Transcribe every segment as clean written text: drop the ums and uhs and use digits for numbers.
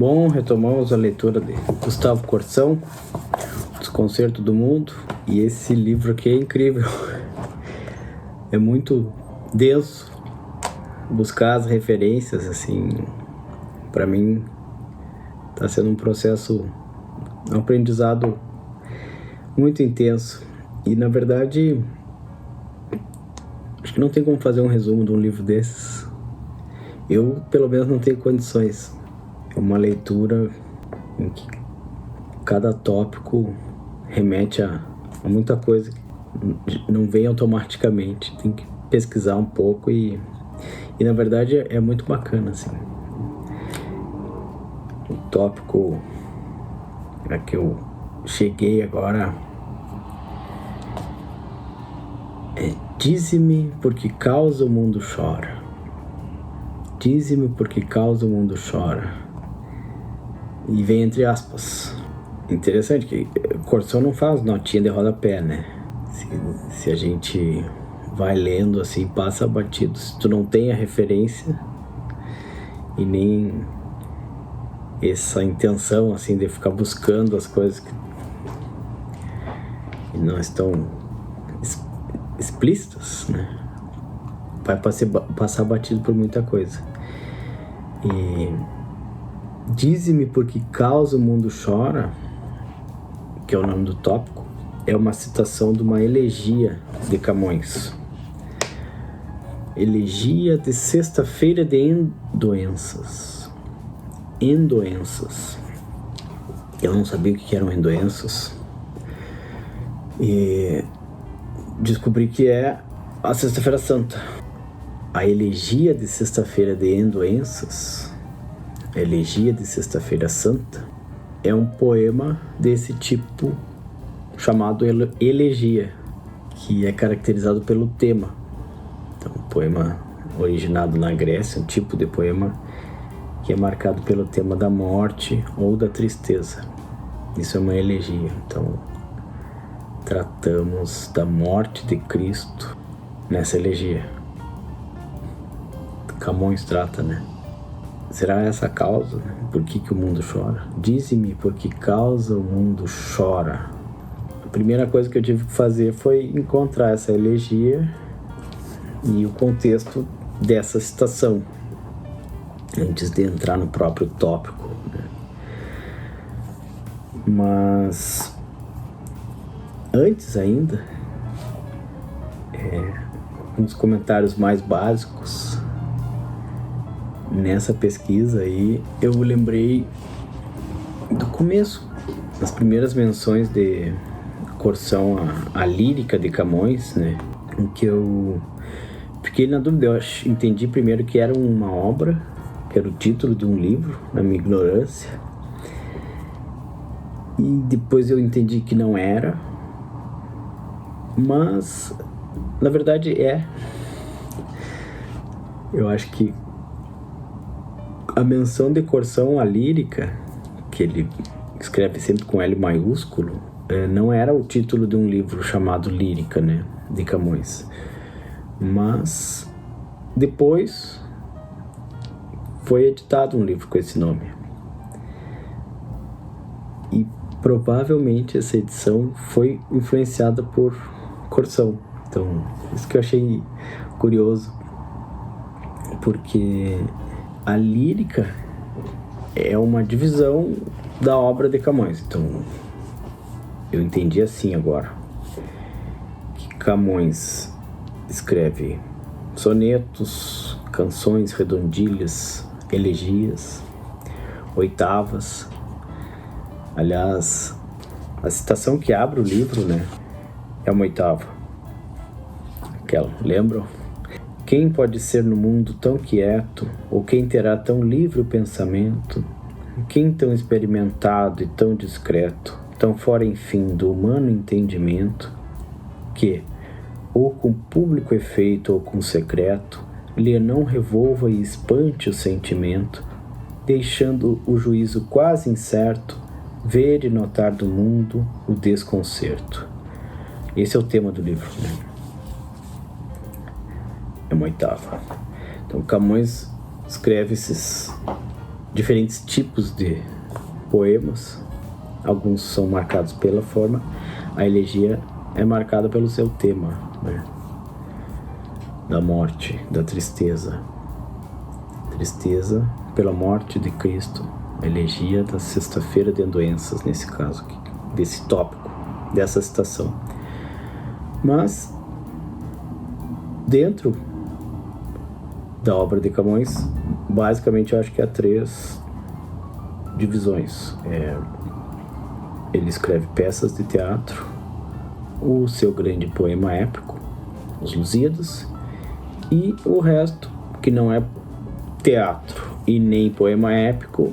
Bom, retomamos a leitura de Gustavo Corsão, Desconcerto do Mundo, e esse livro aqui é incrível. É muito denso buscar as referências, assim, para mim tá sendo um processo, um aprendizado muito intenso. E na verdade, acho que não tem como fazer um resumo de um livro desses. Eu, pelo menos, não tenho condições. É uma leitura em que cada tópico remete a muita coisa que não vem automaticamente. Tem que pesquisar um pouco e na verdade é muito bacana, assim. O tópico a que eu cheguei agora é: dize-me por que causa o mundo chora. Dize-me por que causa o mundo chora. E vem entre aspas. Interessante que Corsão não faz notinha de rodapé, né? Se a gente vai lendo assim, passa batido. Se tu não tem a referência e nem essa intenção assim de ficar buscando as coisas que não estão explícitas, né? Vai passar batido por muita coisa. E dize-me por que causa o mundo chora, que é o nome do tópico, é uma citação de uma elegia de Camões. Elegia de Sexta-feira de Endoenças. Endoenças. Eu não sabia o que eram endoenças. E descobri que é a Sexta-feira Santa. A elegia de Sexta-feira de Endoenças, a elegia de Sexta-feira Santa, é um poema desse tipo chamado elegia, que é caracterizado pelo tema. Então, um poema originado na Grécia, um tipo de poema que é marcado pelo tema da morte ou da tristeza. Isso é uma elegia. Então, tratamos da morte de Cristo nessa elegia. Camões trata, né? Será essa a causa? Né? Por que o mundo chora? Dize-me por que causa o mundo chora. A primeira coisa que eu tive que fazer foi encontrar essa elegia e o contexto dessa citação, antes de entrar no próprio tópico, né? Mas antes ainda, uns comentários mais básicos. Nessa pesquisa aí, eu lembrei do começo, das primeiras menções de Corsão à lírica de Camões, né? Em que eu fiquei na dúvida. Eu entendi primeiro que era uma obra, que era o título de um livro, na minha ignorância. E depois eu entendi que não era. Mas, na verdade, é. Eu acho que a menção de Corsão à lírica, que ele escreve sempre com L maiúsculo, não era o título de um livro chamado Lírica, né, de Camões. Mas depois foi editado um livro com esse nome. E provavelmente essa edição foi influenciada por Corsão. Então, isso que eu achei curioso, porque a lírica é uma divisão da obra de Camões. Então, eu entendi assim agora, que Camões escreve sonetos, canções, redondilhas, elegias, oitavas. Aliás, a citação que abre o livro, né, é uma oitava. Aquela, lembram? Quem pode ser no mundo tão quieto, ou quem terá tão livre o pensamento? Quem tão experimentado e tão discreto, tão fora, enfim, do humano entendimento, que, ou com público efeito ou com secreto, lhe não revolva e espante o sentimento, deixando o juízo quase incerto, ver e notar do mundo o desconcerto. Esse é o tema do livro, né? É uma oitava. Então Camões escreve esses diferentes tipos de poemas. Alguns são marcados pela forma, a elegia é marcada pelo seu tema, né? Da morte, da tristeza. Tristeza pela morte de Cristo. A elegia da Sexta-feira de Doenças, nesse caso, desse tópico, dessa citação. Mas, dentro da obra de Camões, basicamente eu acho que há 3 divisões. Ele escreve peças de teatro, o seu grande poema épico, Os Lusíadas, e o resto, que não é teatro e nem poema épico,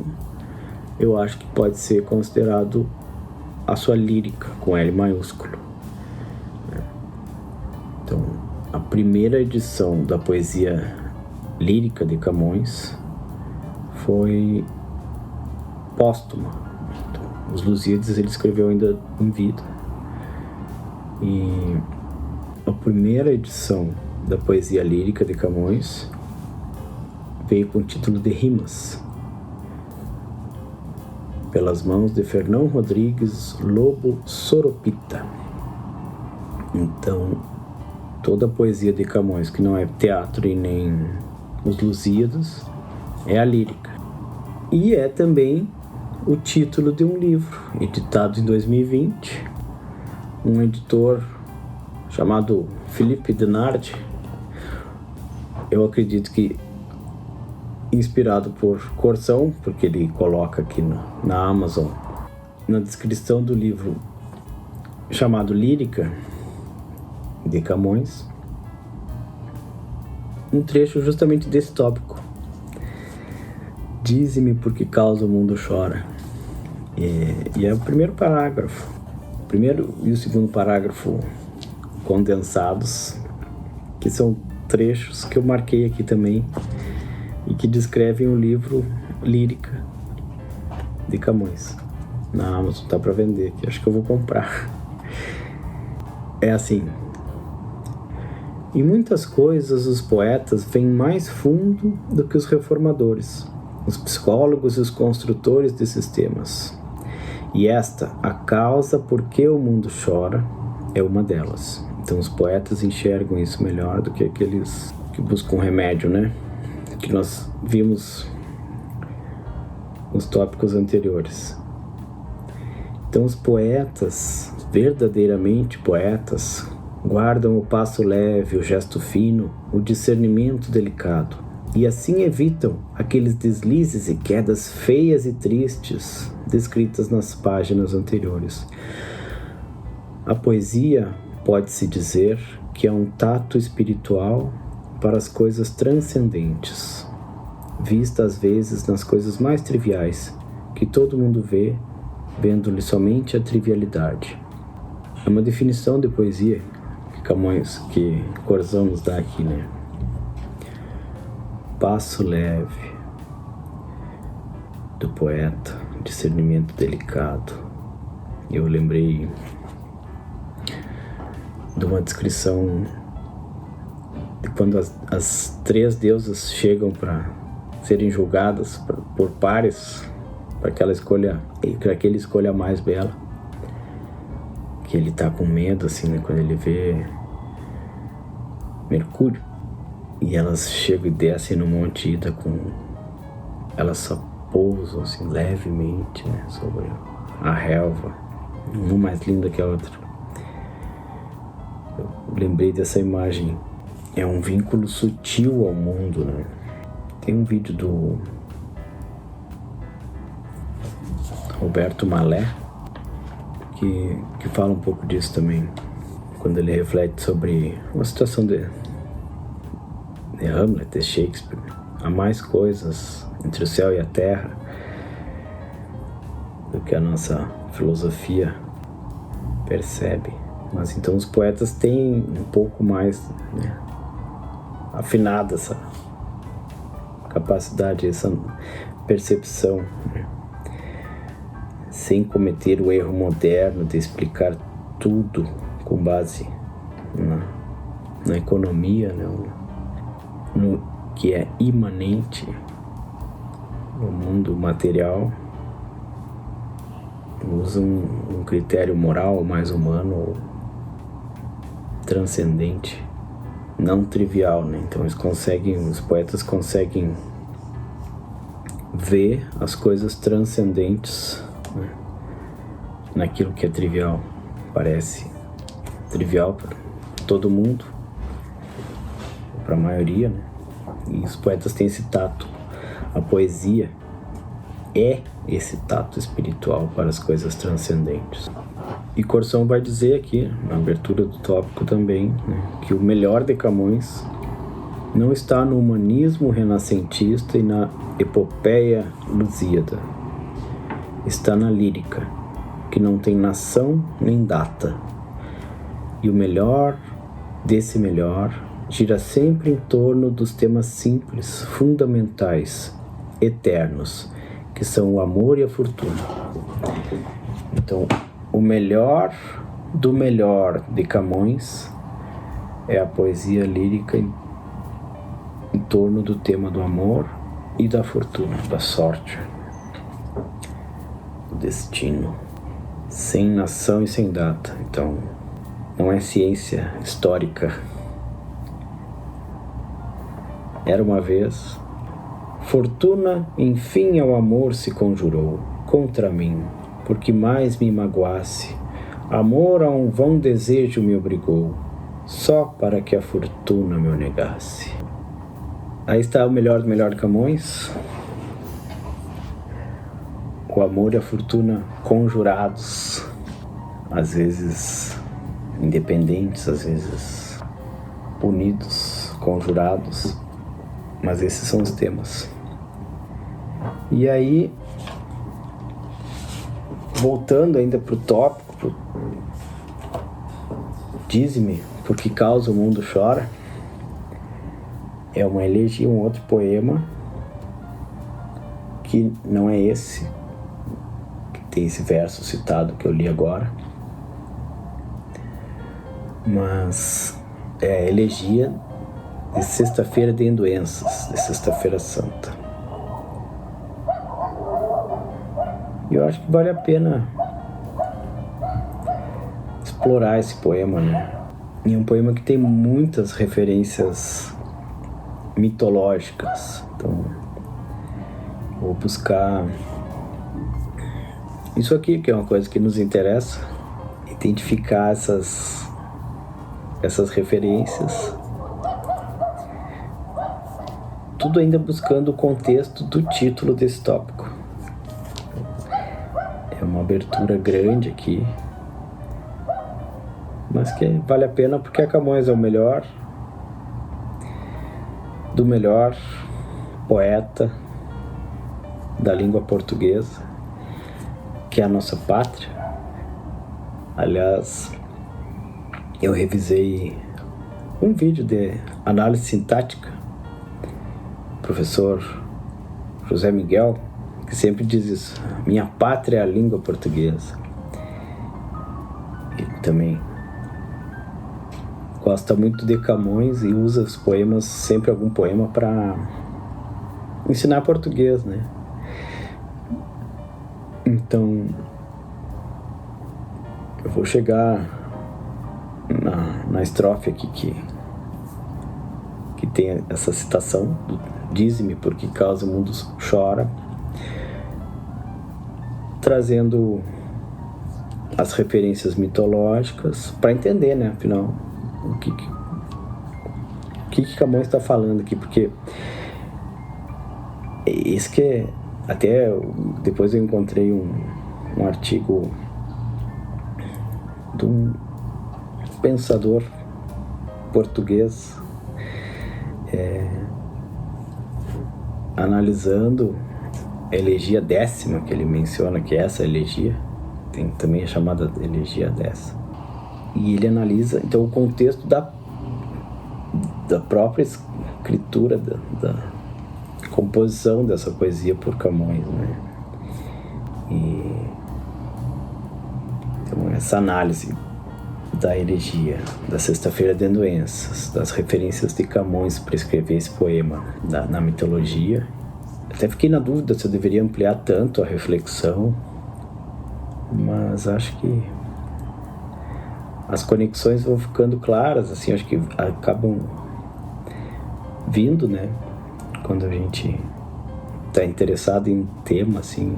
eu acho que pode ser considerado a sua lírica, com L maiúsculo. Então, a primeira edição da poesia lírica de Camões foi póstuma. Então, Os Lusíadas ele escreveu ainda em vida. E a primeira edição da poesia lírica de Camões veio com o título de Rimas, pelas mãos de Fernão Rodrigues Lobo Soropita. Então, toda a poesia de Camões, que não é teatro e nem Os Lusíadas, é a lírica. E é também o título de um livro, editado em 2020. Um editor chamado Felipe Denardi, eu acredito que inspirado por Corsão, porque ele coloca aqui na Amazon, na descrição do livro chamado Lírica, de Camões, um trecho justamente desse tópico. Dize-me por que causa o mundo chora. E é o primeiro parágrafo. O primeiro e o segundo parágrafo condensados, que são trechos que eu marquei aqui também, e que descrevem o livro Lírica de Camões. Na Amazon tá para vender aqui, acho que eu vou comprar. É assim: em muitas coisas os poetas vêm mais fundo do que os reformadores, os psicólogos e os construtores de sistemas. E esta, a causa por que o mundo chora, é uma delas. Então os poetas enxergam isso melhor do que aqueles que buscam remédio, né? Que nós vimos nos tópicos anteriores. Então os poetas, verdadeiramente poetas, guardam o passo leve, o gesto fino, o discernimento delicado, e assim evitam aqueles deslizes e quedas feias e tristes descritas nas páginas anteriores. A poesia pode-se dizer que é um tato espiritual para as coisas transcendentes, vista às vezes nas coisas mais triviais, que todo mundo vê, vendo-lhe somente a trivialidade. É uma definição de poesia que Camões, que Corsão nos dá aqui, né? Passo leve do poeta, discernimento delicado. Eu lembrei de uma descrição de quando as 3 deusas chegam para serem julgadas por pares, para que ele escolha a mais bela, que ele tá com medo assim, né, quando ele vê Mercúrio, e elas chegam e descem no monte Ida elas só pousam assim levemente, né, sobre a relva, uma mais linda que a outra. Eu lembrei dessa imagem. É um vínculo sutil ao mundo, né? Tem um vídeo do Roberto Malé que fala um pouco disso também, quando ele reflete sobre uma situação de Hamlet, de Shakespeare. Há mais coisas entre o céu e a terra do que a nossa filosofia percebe. Mas então os poetas têm um pouco mais, né, afinada essa capacidade, essa percepção, né, sem cometer o erro moderno de explicar tudo com base na economia, né, no que é imanente no mundo material, usam um critério moral mais humano, transcendente, não trivial, né? Então os poetas conseguem ver as coisas transcendentes, né, naquilo que é trivial. Parece trivial para todo mundo, para a maioria, né? E os poetas têm esse tato. A poesia é esse tato espiritual para as coisas transcendentes. E Corção vai dizer aqui, na abertura do tópico também, né, que o melhor de Camões não está no humanismo renascentista e na epopeia lusíada. Está na lírica, que não tem nação nem data. E o melhor desse melhor gira sempre em torno dos temas simples, fundamentais, eternos, que são o amor e a fortuna. Então, o melhor do melhor de Camões é a poesia lírica em torno do tema do amor e da fortuna, da sorte, do destino, sem nação e sem data. Então, não é ciência histórica. Era uma vez, fortuna, enfim, ao amor se conjurou contra mim, porque mais me magoasse. Amor a um vão desejo me obrigou, só para que a fortuna me o negasse. Aí está o melhor do melhor de Camões. O amor e a fortuna conjurados, às vezes independentes, às vezes unidos, conjurados, mas esses são os temas. E aí, voltando ainda para o tópico, dize-me por que causa o mundo chora, é uma elegia, um outro poema que não é esse, que tem esse verso citado que eu li agora, mas é a elegia de Sexta-feira de Doenças, de Sexta-feira Santa. E eu acho que vale a pena explorar esse poema, né? E é um poema que tem muitas referências mitológicas. Então, vou buscar isso aqui, que é uma coisa que nos interessa, identificar essas referências. Tudo ainda buscando o contexto do título desse tópico. É uma abertura grande aqui, mas que vale a pena porque a Camões é o melhor do melhor poeta da língua portuguesa, que é a nossa pátria. Aliás, eu revisei um vídeo de análise sintática, professor José Miguel, que sempre diz isso: minha pátria é a língua portuguesa. Ele também gosta muito de Camões e usa os poemas, sempre algum poema para ensinar português, né? Então, eu vou chegar na estrofe aqui que tem essa citação do dize-me por que causa o mundo chora, trazendo as referências mitológicas para entender, né, afinal, o que Camões está falando aqui, porque isso que até depois eu encontrei um artigo de um pensador português analisando a elegia 10ª que ele menciona, que é essa elegia, tem também a chamada elegia 10ª, e ele analisa então o contexto da própria escritura, da composição dessa poesia por Camões, né? E então essa análise da elegia, da Sexta-feira de Doenças, das referências de Camões para escrever esse poema na mitologia Até fiquei na dúvida se eu deveria ampliar tanto a reflexão, mas acho que as conexões vão ficando claras, assim, acho que acabam vindo, né? Quando a gente está interessado em tema, assim,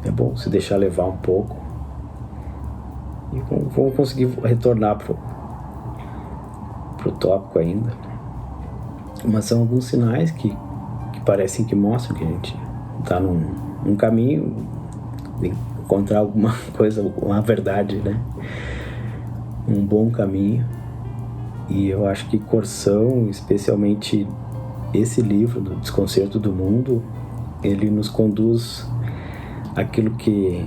é bom se deixar levar um pouco e vamos conseguir retornar pro tópico ainda. Mas são alguns sinais que parecem que mostram que a gente está num caminho de encontrar alguma coisa, uma verdade, né? Um bom caminho. E eu acho que Corsão, especialmente esse livro do Desconcerto do Mundo, ele nos conduz àquilo que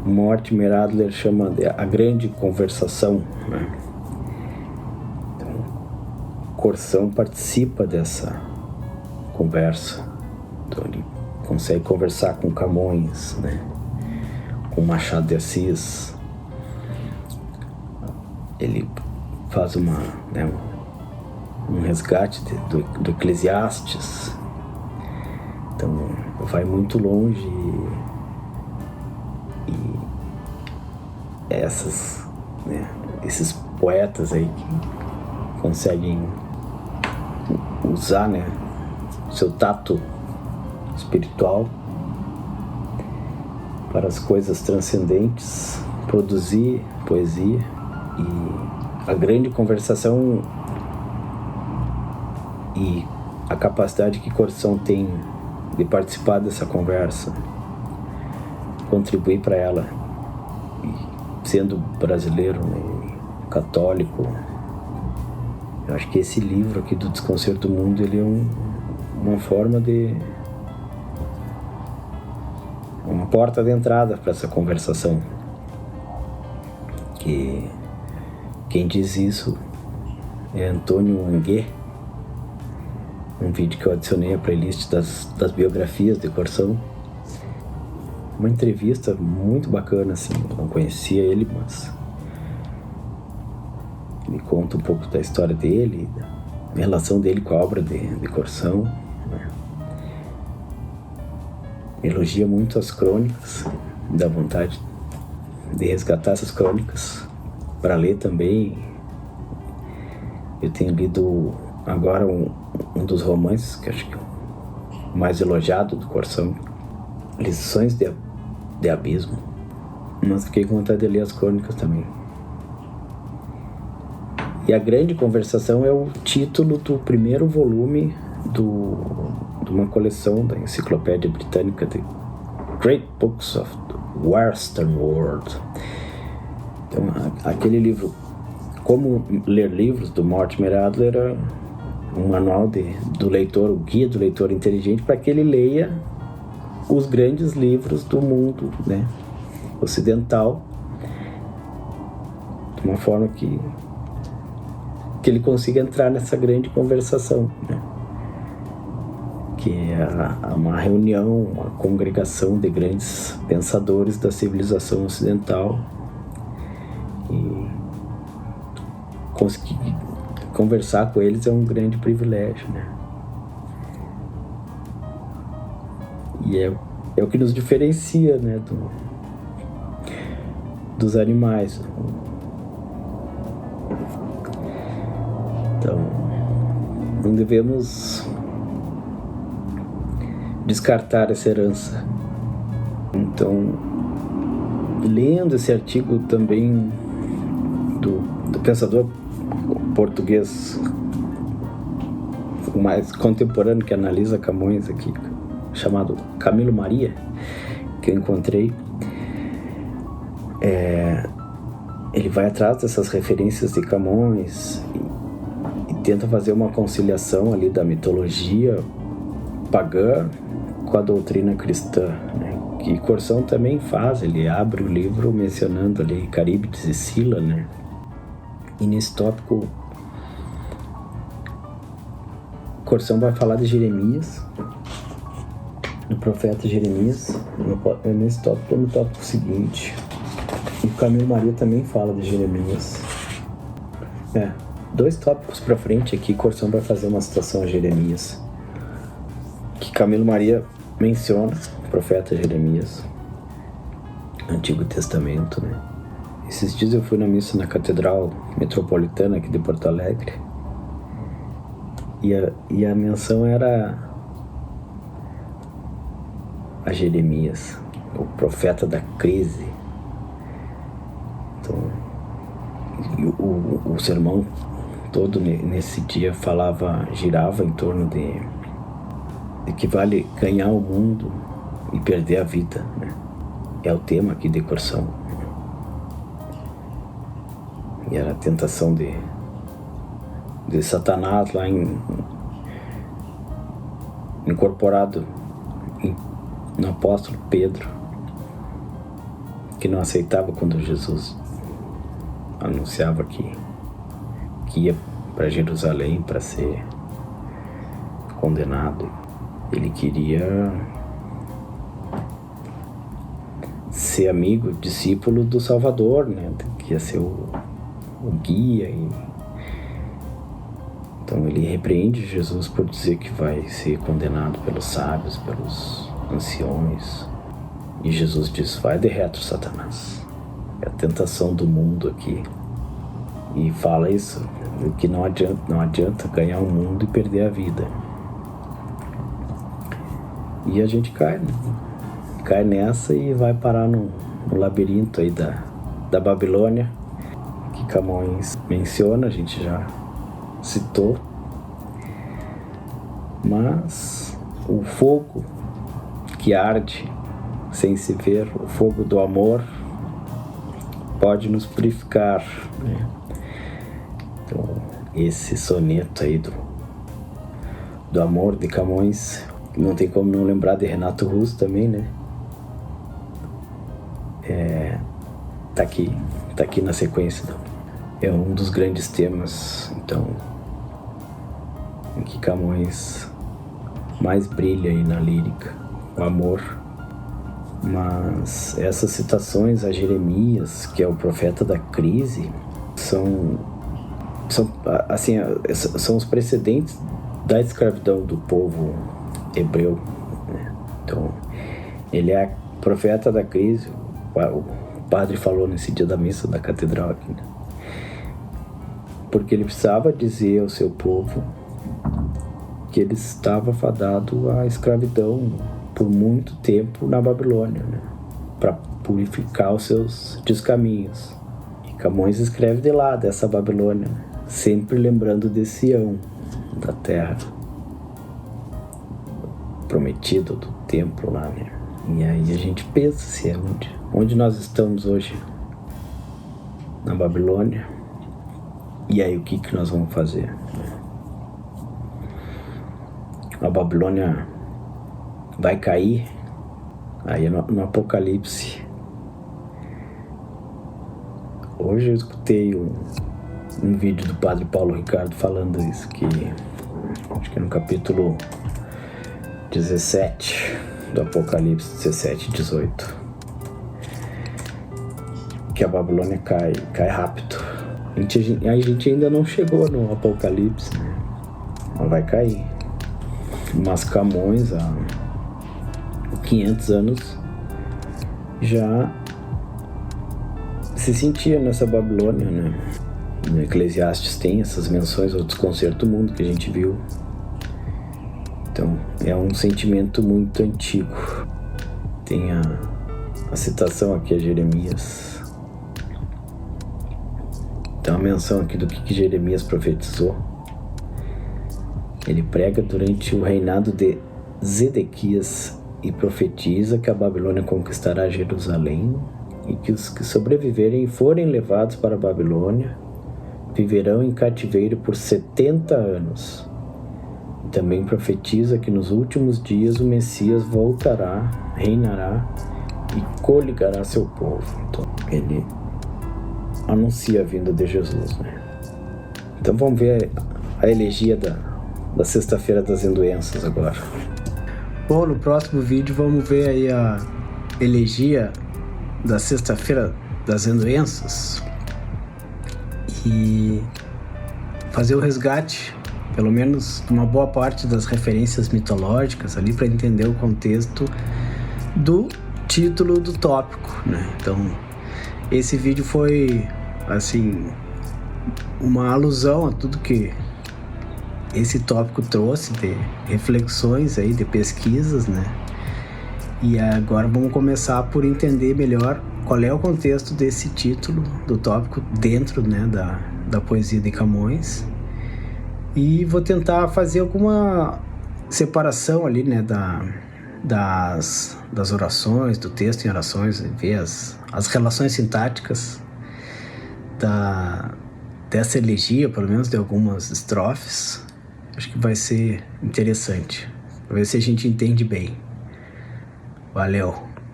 Mortimer Adler chama de a grande conversação, né? Então, Corsão participa dessa conversa. Então ele consegue conversar com Camões, né? Com Machado de Assis. Ele faz um resgate do Eclesiastes. Então vai muito longe e esses poetas aí que conseguem usar, né, seu tato espiritual para as coisas transcendentes, produzir poesia. E a grande conversação e a capacidade que Corsão tem de participar dessa conversa, contribuir para ela, e sendo brasileiro, né, católico, eu acho que esse livro aqui do Desconcerto do Mundo, ele é uma forma de uma porta de entrada para essa conversação. Que quem diz isso é Antônio Anguê, um vídeo que eu adicionei à playlist das biografias de Corsão. Uma entrevista muito bacana, assim, eu não conhecia ele, mas ele conta um pouco da história dele, da relação dele com a obra de Corsão, né? Elogia muito as crônicas, dá vontade de resgatar essas crônicas para ler também. Eu tenho lido agora um dos romances que acho que é o mais elogiado do Corsão, Lições de Abismo, mas fiquei com vontade de ler as crônicas também. E a grande conversação é o título do primeiro volume de uma coleção da Enciclopédia Britânica de Great Books of the Western World. Então, aquele livro, Como Ler Livros, do Mortimer Adler, é um manual do leitor, o guia do leitor inteligente, para que ele leia os grandes livros do mundo, né, ocidental, de uma forma que ele consiga entrar nessa grande conversação, né, que é uma reunião, uma congregação de grandes pensadores da civilização ocidental, e conseguir conversar com eles é um grande privilégio, né? E é o que nos diferencia, né, dos animais. Então, não devemos descartar essa herança. Então, lendo esse artigo também do pensador português mais contemporâneo que analisa Camões aqui, chamado Camilo Maria, que eu encontrei, ele vai atrás dessas referências de Camões e tenta fazer uma conciliação ali da mitologia pagã com a doutrina cristã, né? Que Corsão também faz. Ele abre o livro mencionando ali Caríbides e Sila, né? E nesse tópico Corsão vai falar de Jeremias, do profeta Jeremias, nesse tópico, no tópico seguinte. E o Camilo Maria também fala de Jeremias. 2 tópicos pra frente aqui, Corsão vai fazer uma citação a Jeremias. que Camilo Maria menciona, o profeta Jeremias, Antigo Testamento, né? Esses dias eu fui na missa na Catedral Metropolitana aqui de Porto Alegre e a menção era a Jeremias, o profeta da crise. Então, o sermão todo nesse dia girava em torno de que vale ganhar o mundo e perder a vida, né? É o tema aqui de Cursão. E era a tentação de Satanás lá incorporado no apóstolo Pedro, que não aceitava quando Jesus anunciava que ia para Jerusalém para ser condenado. Ele queria ser amigo, discípulo do Salvador, né? Que ia ser o guia. Então ele repreende Jesus por dizer que vai ser condenado pelos sábios, pelos anciões. E Jesus diz: vai de retro, Satanás. É a tentação do mundo aqui. E fala isso, que não adianta ganhar o mundo e perder a vida. E a gente cai nessa e vai parar no labirinto aí da Babilônia, que Camões menciona, a gente já citou. Mas o fogo que arde sem se ver, o fogo do amor, pode nos purificar, né? Então, esse soneto aí do amor de Camões, não tem como não lembrar de Renato Russo também, né? Tá aqui na sequência. É um dos grandes temas, então, em que Camões mais brilha aí na lírica, o amor. Mas essas citações a Jeremias, que é o profeta da crise, são os precedentes da escravidão do povo hebreu, né? Então, ele é profeta da crise. O padre falou nesse dia da missa da catedral aqui, né? Porque ele precisava dizer ao seu povo que ele estava fadado à escravidão por muito tempo na Babilônia, né? Para purificar os seus descaminhos. E Camões escreve de lá, dessa Babilônia, né? Sempre lembrando de Sião, da terra prometido, do templo lá, né? E aí a gente pensa se é onde nós estamos hoje, na Babilônia. E aí o que nós vamos fazer? A Babilônia vai cair aí no Apocalipse. Hoje eu escutei um vídeo do padre Paulo Ricardo falando isso, que acho que é no capítulo 17 do Apocalipse, 17 e 18, que a Babilônia cai rápido. A gente ainda não chegou no Apocalipse, né? Ela vai cair. Mas Camões, há 500 anos, já se sentia nessa Babilônia, né? No Eclesiastes tem essas menções ao desconcerto do mundo que a gente viu. Então, é um sentimento muito antigo. Tem a citação aqui a Jeremias. Tem uma menção aqui do que Jeremias profetizou. Ele prega durante o reinado de Zedequias e profetiza que a Babilônia conquistará Jerusalém e que os que sobreviverem e forem levados para a Babilônia viverão em cativeiro por 70 anos. E também profetiza que nos últimos dias o Messias voltará, reinará e coligará seu povo. Então, ele anuncia a vinda de Jesus, né? Então vamos ver a elegia da Sexta-feira das Endoenças agora. Bom, no próximo vídeo vamos ver aí a elegia da Sexta-feira das Endoenças e fazer o resgate pelo menos uma boa parte das referências mitológicas ali para entender o contexto do título do tópico, né? Então, esse vídeo foi, assim, uma alusão a tudo que esse tópico trouxe de reflexões aí, de pesquisas, né? E agora vamos começar por entender melhor qual é o contexto desse título do tópico dentro, né, da poesia de Camões. E vou tentar fazer alguma separação ali, né, das orações, do texto em orações, ver as relações sintáticas dessa elegia, pelo menos de algumas estrofes. Acho que vai ser interessante, para ver se a gente entende bem. Valeu!